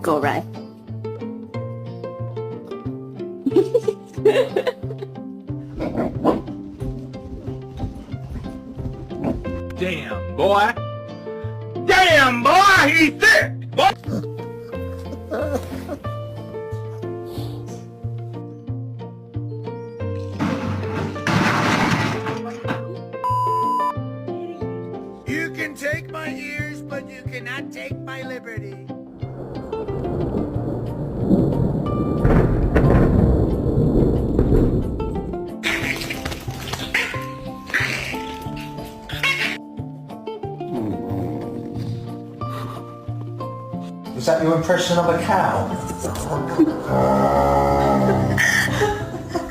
go right. Damn, boy. Damn, boy, he's thick. Boy. You can take my ears, but you cannot take my liberty. Is that your impression of a cow?